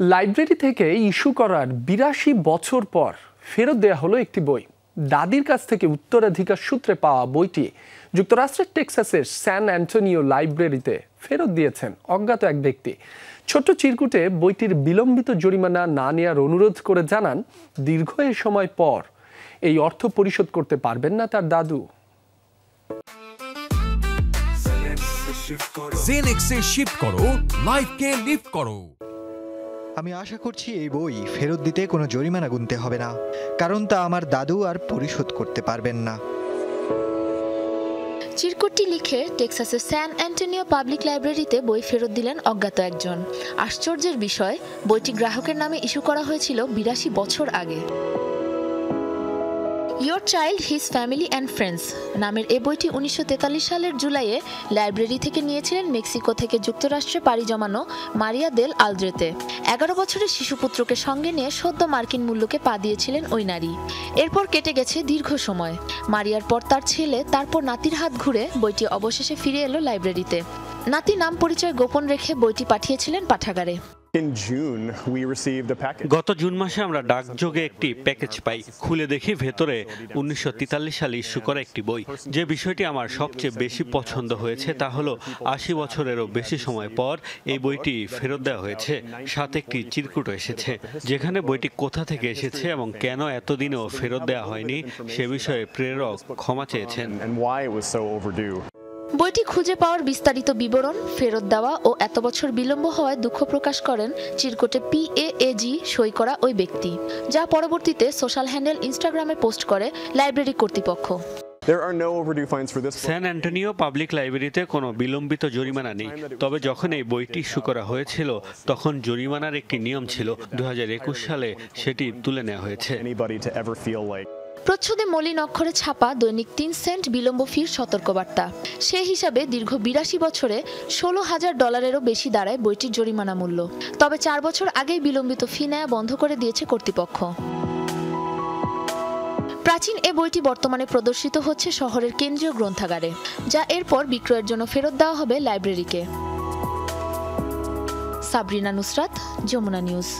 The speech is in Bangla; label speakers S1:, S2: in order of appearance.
S1: লাইব্রেরি থেকে ইস্যু করার ৮২ বছর পর ফেরত দেয়া হলো একটি বই। দাদির কাছ থেকে উত্তরাধিকার সূত্রে পাওয়া বইটি যুক্তরাষ্ট্রের টেক্সাসের স্যান অ্যান্টোনিও লাইব্রেরিতে ফেরত দিয়েছেন অজ্ঞাত এক ব্যক্তি। ছোট্ট চিরকুটে বইটির বিলম্বিত জরিমানা না নেওয়ার অনুরোধ করে জানান, দীর্ঘ এ সময় পর এই অর্থ পরিশোধ করতে পারবেন না তার দাদু।
S2: জেনেক্সে শিফট করো, লাইফকে লিফট করো।
S3: আমি আশা করছি এই বই ফেরত দিতে কোনো জরিমানা গুনতে হবে না, কারণ তা আমার দাদু আর পরিশোধ করতে পারবেন না।
S4: চিরকুটটি লিখে টেক্সাসের স্যান অ্যান্টোনিও পাবলিক লাইব্রেরিতে বই ফেরত দিলেন অজ্ঞাত একজন। আশ্চর্যের বিষয়, বইটি গ্রাহকের নামে ইস্যু করা হয়েছিল ৮২ বছর আগে। Your child, his family and friends নামের এ বইটি ১৯৪৩ সালের জুলাইয়ে লাইব্রেরি থেকে নিয়েছিলেন মেক্সিকো থেকে যুক্তরাষ্ট্রে পাড়ি জমানো মারিয়া দেল আলদ্রেতে। ১১ বছরের শিশুপুত্রকে সঙ্গে নিয়ে সদ্য মার্কিন মূল্যকে পা দিয়েছিলেন ওই নারী। এরপর কেটে গেছে দীর্ঘ সময়। মারিয়ার পর তার ছেলে, তারপর নাতির হাত ঘুরে বইটি অবশেষে ফিরে এলো লাইব্রেরিতে। নাতি নাম পরিচয় গোপন রেখে বইটি পাঠিয়েছিলেন পাঠাগারে।
S5: গত জুন মাসে আমরা ডাকযোগে একটি প্যাকেজ পাই। খুলে দেখি ভেতরে ১৯৪৩ সালে ইস্যু করা একটি বই। যে বিষয়টি আমার সবচেয়ে বেশি পছন্দ হয়েছে তা হলো ৮০ বছরেরও বেশি সময় পর এই বইটি ফেরত দেওয়া হয়েছে। সাথে একটি চিরকুটও এসেছে, যেখানে বইটি কোথা থেকে এসেছে এবং কেন এতদিনেও ফেরত দেওয়া হয়নি সে বিষয়ে প্রেরক ক্ষমা চেয়েছেন।
S4: বইটি খুঁজে পাওয়ার বিস্তারিত বিবরণ, ফেরত দেওয়া ও এত বছর বিলম্ব হওয়ায় দুঃখ প্রকাশ করেন চিরকুটে PAAG সই করা ওই ব্যক্তি, যা পরবর্তীতে সোশ্যাল হ্যান্ডেল ইনস্টাগ্রামে পোস্ট করে লাইব্রেরি কর্তৃপক্ষ।
S5: স্যান অ্যান্টোনিও পাবলিক লাইব্রেরিতে কোনো বিলম্বিত জরিমানা নেই। তবে যখন এই বইটি ইস্যু করা হয়েছিল তখন জরিমানার একটি নিয়ম ছিল। ২০২১ সালে সেটি তুলে নেওয়া হয়েছে।
S4: প্রচ্ছদে মলিন অক্ষরে ছাপা দৈনিক ৩ সেন্ট বিলম্ব ফির সতর্কবার্তা। সে হিসাবে দীর্ঘ ৮২ বছরে $১৬,০০০-এরও বেশি দাঁড়ায় বইটির জরিমানা মূল্য। তবে ৪ বছর আগেই বিলম্বিত ফি নেওয়া বন্ধ করে দিয়েছে কর্তৃপক্ষ। প্রাচীন এ বইটি বর্তমানে প্রদর্শিত হচ্ছে শহরের কেন্দ্রীয় গ্রন্থাগারে, যা এরপর বিক্রয়ের জন্য ফেরত দেওয়া হবে লাইব্রেরিকে। সাবরিনা নুসরাত, যমুনা নিউজ।